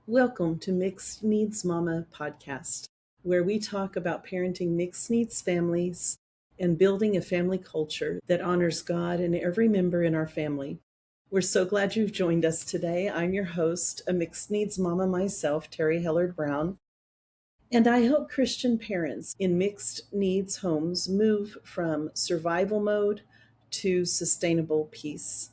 Welcome to Mixed Needs Mama podcast, where we talk about parenting mixed needs families and building a family culture that honors God and every member in our family. We're so glad you've joined us today. I'm your host, a mixed needs mama myself, Terry Hellard Brown, and I help Christian parents in mixed needs homes move from survival mode to sustainable peace.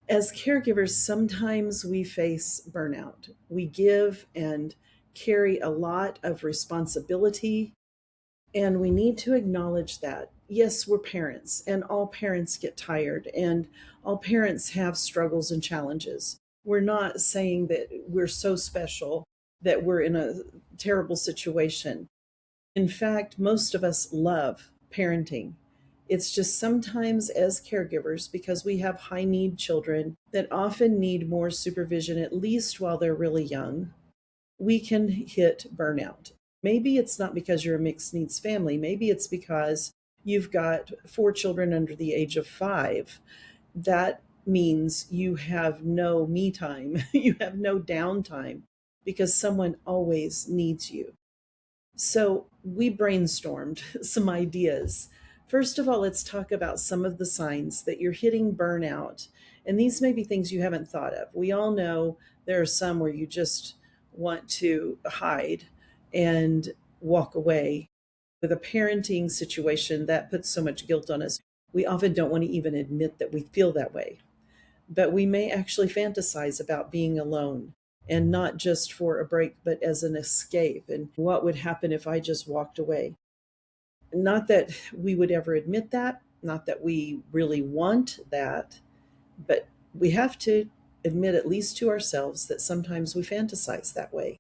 As caregivers, sometimes we face burnout. We give and carry a lot of responsibility, and we need to acknowledge that. Yes, we're parents, and all parents get tired, and all parents have struggles and challenges. We're not saying that we're so special that we're in a terrible situation. In fact, most of us love parenting. It's just sometimes as caregivers, because we have high need children that often need more supervision, at least while they're really young, we can hit burnout. Maybe it's not because you're a mixed needs family. Maybe it's because you've got four children under the age of 5. That means you have no me time, you have no downtime because someone always needs you. So we brainstormed some ideas. First of all, let's talk about some of the signs that you're hitting burnout. And these may be things you haven't thought of. We all know there are some where you just want to hide and walk away. With a parenting situation, that puts so much guilt on us. We often don't want to even admit that we feel that way. But we may actually fantasize about being alone, and not just for a break, but as an escape. And what would happen if I just walked away? Not that we would ever admit that, not that we really want that, but we have to admit, at least to ourselves, that sometimes we fantasize that way.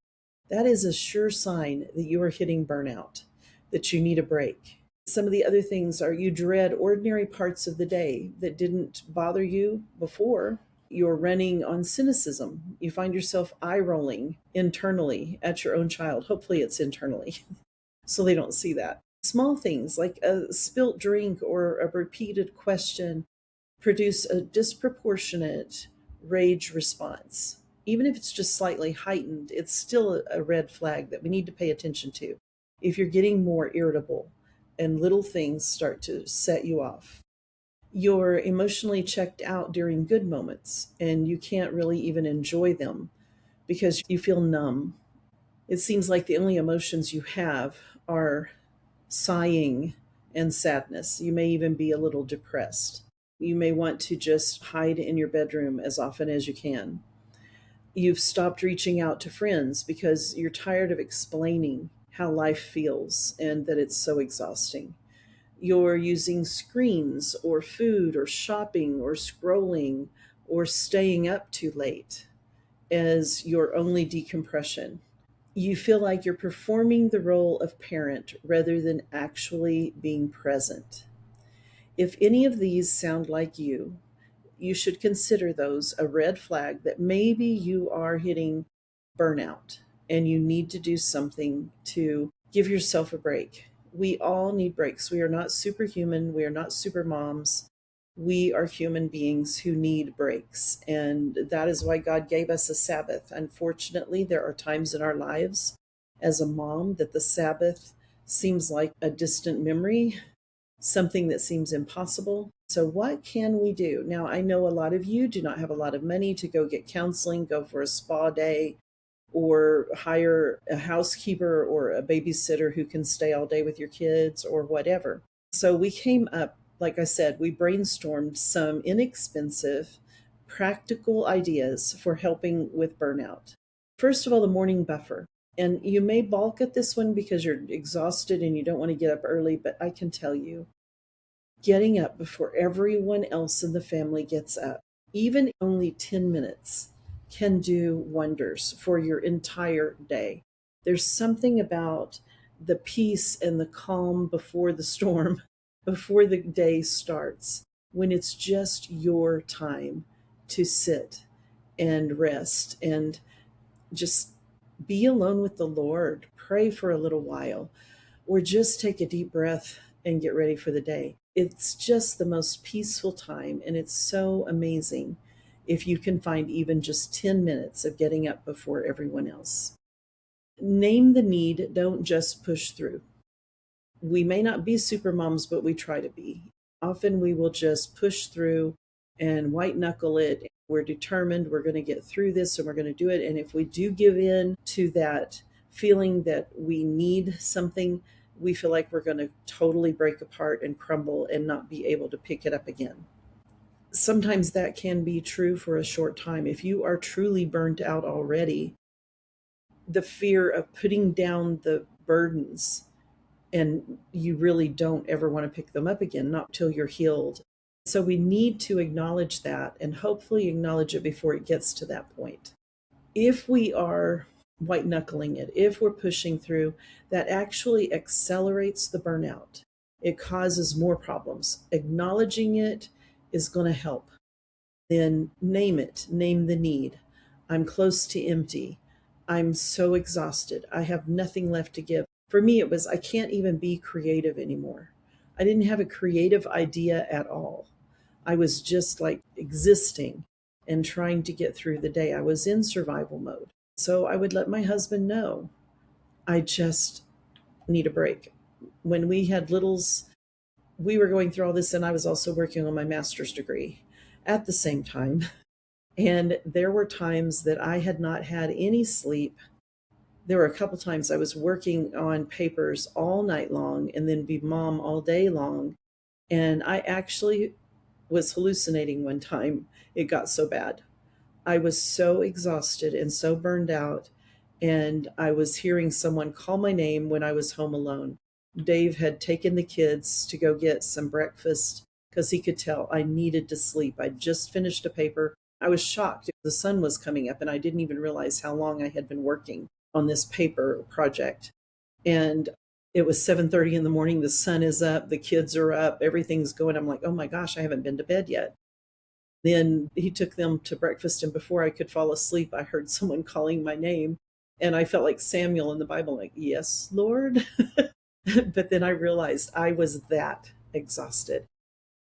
That is a sure sign that you are hitting burnout, that you need a break. Some of the other things are you dread ordinary parts of the day that didn't bother you before. You're running on cynicism. You find yourself eye rolling internally at your own child. Hopefully, it's internally, so they don't see that. Small things like a spilt drink or a repeated question produce a disproportionate rage response. Even if it's just slightly heightened, it's still a red flag that we need to pay attention to. If you're getting more irritable and little things start to set you off, you're emotionally checked out during good moments and you can't really even enjoy them because you feel numb. It seems like the only emotions you have are sighing and sadness. You may even be a little depressed. You may want to just hide in your bedroom as often as you can. You've stopped reaching out to friends because you're tired of explaining how life feels and that it's so exhausting. You're using screens or food or shopping or scrolling or staying up too late as your only decompression. You feel like you're performing the role of parent rather than actually being present. If any of these sound like you should consider those a red flag that maybe you are hitting burnout and you need to do something to give yourself a break. We all need breaks. We are not superhuman. We are not super moms. We are human beings who need breaks. And that is why God gave us a Sabbath. Unfortunately, there are times in our lives as a mom that the Sabbath seems like a distant memory, something that seems impossible. So, what can we do? Now, I know a lot of you do not have a lot of money to go get counseling, go for a spa day, or hire a housekeeper or a babysitter who can stay all day with your kids or whatever. So, we came up, like I said, we brainstormed some inexpensive, practical ideas for helping with burnout. First of all, the morning buffer. And you may balk at this one because you're exhausted and you don't want to get up early, but I can tell you, getting up before everyone else in the family gets up, even only 10 minutes, can do wonders for your entire day. There's something about the peace and the calm before the storm, before the day starts, when it's just your time to sit and rest and just be alone with the Lord, pray for a little while, or just take a deep breath and get ready for the day. It's just the most peaceful time, and it's so amazing. if you can find even just 10 minutes of getting up before everyone else. Name the need, don't just push through. We may not be super moms, but we try to be. Often we will just push through and white knuckle it. We're determined we're going to get through this and we're going to do it. And if we do give in to that feeling that we need something, we feel like we're going to totally break apart and crumble and not be able to pick it up again. Sometimes that can be true for a short time. If you are truly burnt out already, the fear of putting down the burdens and you really don't ever want to pick them up again, not till you're healed. So we need to acknowledge that and hopefully acknowledge it before it gets to that point. If we are white knuckling it, if we're pushing through, that actually accelerates the burnout. It causes more problems. Acknowledging it is going to help. Then name it, name the need. I'm close to empty. I'm so exhausted. I have nothing left to give. For me, it was, I can't even be creative anymore. I didn't have a creative idea at all. I was just like existing and trying to get through the day. I was in survival mode. So I would let my husband know, I just need a break. When we had littles, we were going through all this, and I was also working on my master's degree at the same time. And there were times that I had not had any sleep. There were a couple times I was working on papers all night long and then be mom all day long. And I actually was hallucinating one time. It got so bad. I was so exhausted and so burned out. And I was hearing someone call my name when I was home alone. Dave had taken the kids to go get some breakfast because he could tell I needed to sleep. I'd just finished a paper. I was shocked. The sun was coming up and I didn't even realize how long I had been working on this paper project. And it was 7:30 in the morning. The sun is up, the kids are up, everything's going. I'm like, oh my gosh, I haven't been to bed yet. Then he took them to breakfast, and before I could fall asleep, I heard someone calling my name. And I felt like Samuel in the Bible, like, yes, Lord. But then I realized I was that exhausted.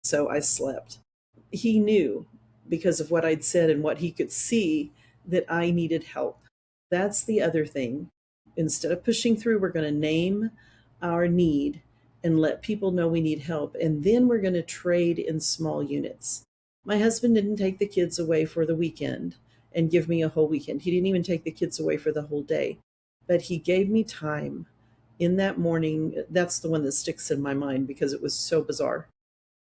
So I slept. He knew, because of what I'd said and what he could see, that I needed help. That's the other thing. Instead of pushing through, we're going to name our need and let people know we need help. And then we're going to trade in small units. My husband didn't take the kids away for the weekend and give me a whole weekend. He didn't even take the kids away for the whole day. But he gave me time in that morning. That's the one that sticks in my mind because it was so bizarre.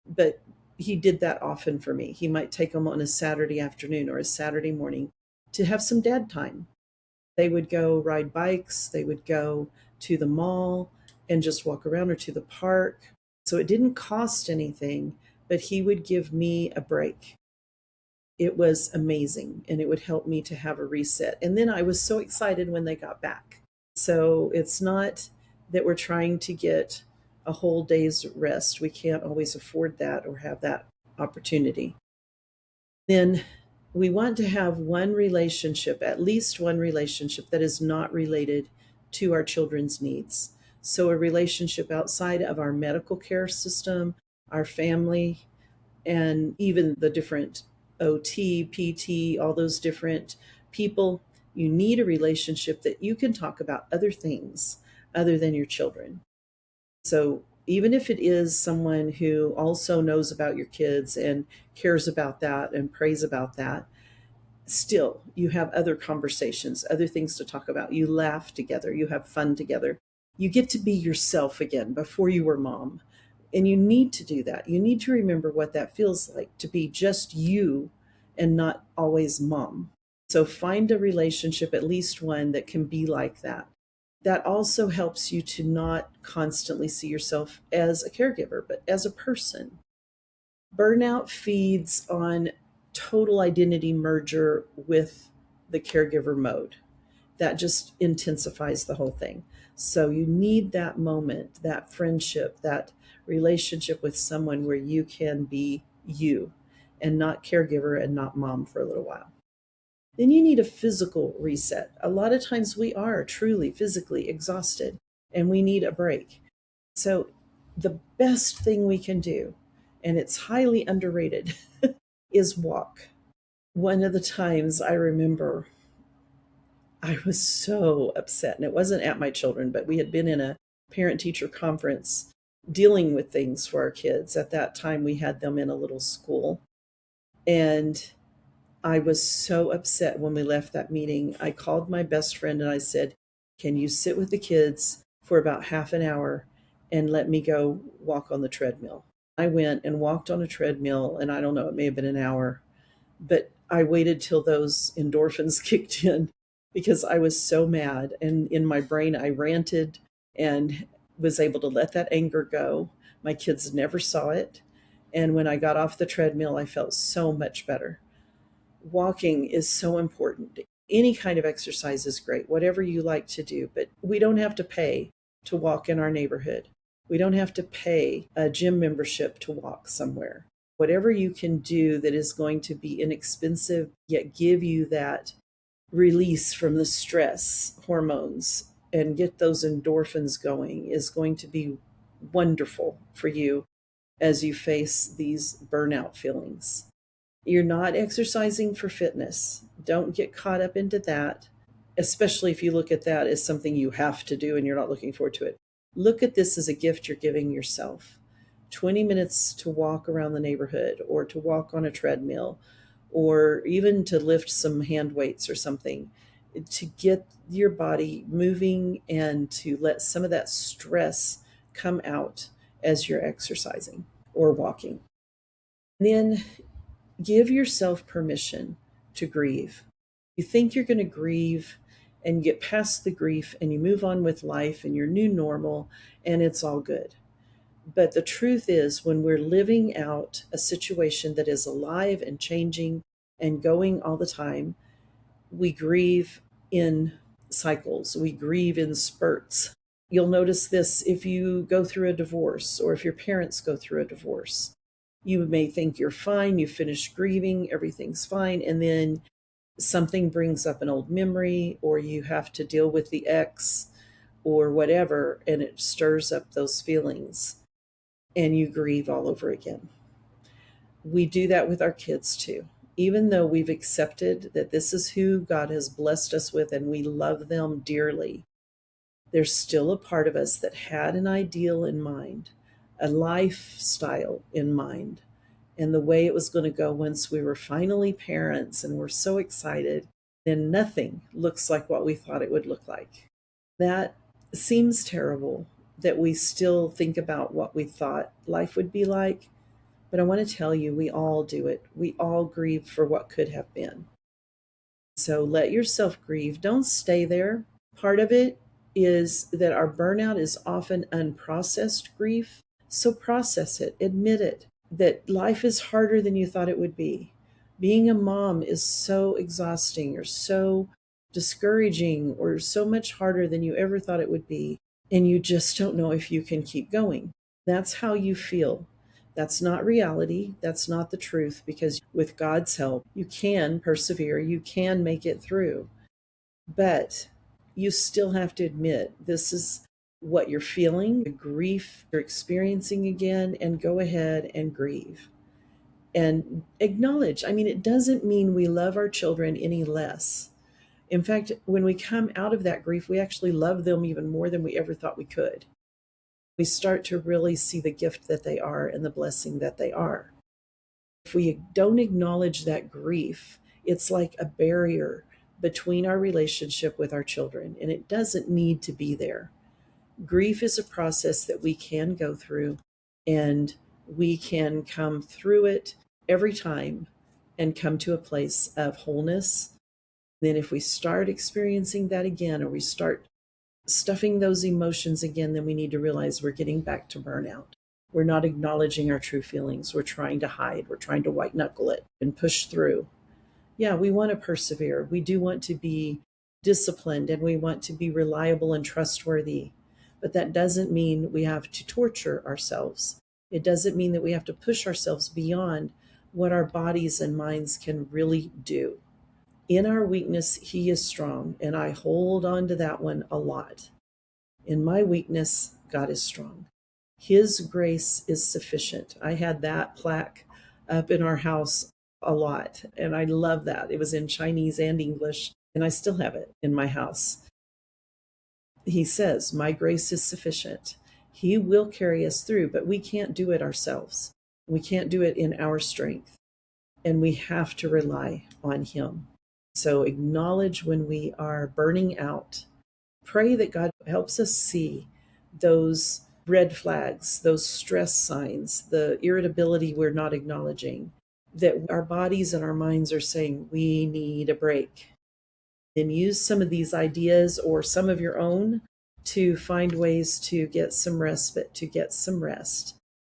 But he did that often for me. He might take them on a Saturday afternoon or a Saturday morning to have some dad time. They would go ride bikes, they would go to the mall and just walk around, or to the park. So it didn't cost anything, but he would give me a break. It was amazing, and it would help me to have a reset. And then I was so excited when they got back. So it's not that we're trying to get a whole day's rest. We can't always afford that or have that opportunity. Then we want to have one relationship, at least one relationship, that is not related to our children's needs. So a relationship outside of our medical care system, our family, and even the different OT, PT, all those different people. You need a relationship that you can talk about other things other than your children. So even if it is someone who also knows about your kids and cares about that and prays about that, still you have other conversations, other things to talk about. You laugh together, you have fun together. You get to be yourself again before you were mom. And you need to do that. You need to remember what that feels like to be just you and not always mom. So find a relationship, at least one, that can be like that. That also helps you to not constantly see yourself as a caregiver, but as a person. Burnout feeds on total identity merger with the caregiver mode. That just intensifies the whole thing. So you need that moment, that friendship, that relationship with someone where you can be you and not caregiver and not mom for a little while. Then you need a physical reset. A lot of times we are truly physically exhausted and we need a break. So the best thing we can do, and it's highly underrated, is walk. One of the times I remember I was so upset, and it wasn't at my children, but we had been in a parent teacher conference dealing with things for our kids. At that time, we had them in a little school. And I was so upset when we left that meeting. I called my best friend and I said, "Can you sit with the kids for about half an hour and let me go walk on the treadmill?" I went and walked on a treadmill, and I don't know, it may have been an hour, but I waited till those endorphins kicked in because I was so mad. And in my brain, I ranted and was able to let that anger go. My kids never saw it. And when I got off the treadmill, I felt so much better. Walking is so important. Any kind of exercise is great, whatever you like to do, but we don't have to pay to walk in our neighborhood. We don't have to pay a gym membership to walk somewhere. Whatever you can do that is going to be inexpensive, yet give you that release from the stress hormones and get those endorphins going, is going to be wonderful for you as you face these burnout feelings. You're not exercising for fitness. Don't get caught up into that, especially if you look at that as something you have to do and you're not looking forward to it. Look at this as a gift you're giving yourself. 20 minutes to walk around the neighborhood, or to walk on a treadmill, or even to lift some hand weights or something, to get your body moving and to let some of that stress come out as you're exercising or walking. Then give yourself permission to grieve. You think you're going to grieve and get past the grief and you move on with life and your new normal, and it's all good. But the truth is, when we're living out a situation that is alive and changing and going all the time, we grieve in cycles, we grieve in spurts. You'll notice this if you go through a divorce or if your parents go through a divorce. You may think you're fine, you finish grieving, everything's fine, and then something brings up an old memory, or you have to deal with the ex or whatever, and it stirs up those feelings, and you grieve all over again. We do that with our kids too. Even though we've accepted that this is who God has blessed us with and we love them dearly, there's still a part of us that had an ideal in mind, a lifestyle in mind, and the way it was going to go once we were finally parents and we're so excited. Then nothing looks like what we thought it would look like. That seems terrible, that we still think about what we thought life would be like. But I want to tell you, we all do it. We all grieve for what could have been. So let yourself grieve. Don't stay there. Part of it is that our burnout is often unprocessed grief. So process it, admit it, that life is harder than you thought it would be. Being a mom is so exhausting or so discouraging or so much harder than you ever thought it would be. And you just don't know if you can keep going. That's how you feel. That's not reality. That's not the truth, because with God's help, you can persevere, you can make it through. But you still have to admit this is what you're feeling, the grief you're experiencing again, and go ahead and grieve. And acknowledge, I mean, it doesn't mean we love our children any less. In fact, when we come out of that grief, we actually love them even more than we ever thought we could. We start to really see the gift that they are and the blessing that they are. If we don't acknowledge that grief, it's like a barrier between our relationship with our children, and it doesn't need to be there. Grief is a process that we can go through, and we can come through it every time and come to a place of wholeness. Then if we start experiencing that again, or we start stuffing those emotions again, then we need to realize we're getting back to burnout. We're not acknowledging our true feelings. We're trying to hide. We're trying to white knuckle it and push through. Yeah, we want to persevere. We do want to be disciplined, and we want to be reliable and trustworthy. But that doesn't mean we have to torture ourselves. It doesn't mean that we have to push ourselves beyond what our bodies and minds can really do. In our weakness, He is strong, and I hold on to that one a lot. In my weakness, God is strong. His grace is sufficient. I had that plaque up in our house a lot. And I love that. It was in Chinese and English, and I still have it in my house. He says, "My grace is sufficient." He will carry us through, but we can't do it ourselves. We can't do it in our strength, and we have to rely on Him. So acknowledge when we are burning out. Pray that God helps us see those red flags, those stress signs, the irritability we're not acknowledging, that our bodies and our minds are saying, we need a break. Then use some of these ideas or some of your own to find ways to get some respite, to get some rest,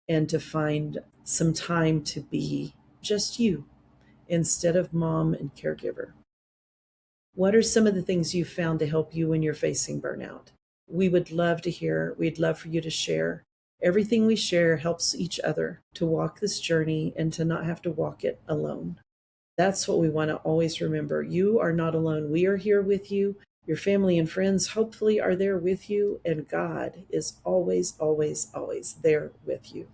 and to find some time to be just you instead of mom and caregiver. What are some of the things you've found to help you when you're facing burnout? We would love to hear. We'd love for you to share. Everything we share helps each other to walk this journey and to not have to walk it alone. That's what we want to always remember. You are not alone. We are here with you. Your family and friends hopefully are there with you, and God is always, always, always there with you.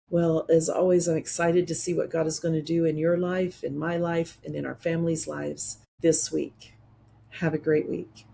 Well, as always, I'm excited to see what God is going to do in your life, in my life, and in our families' lives this week. Have a great week.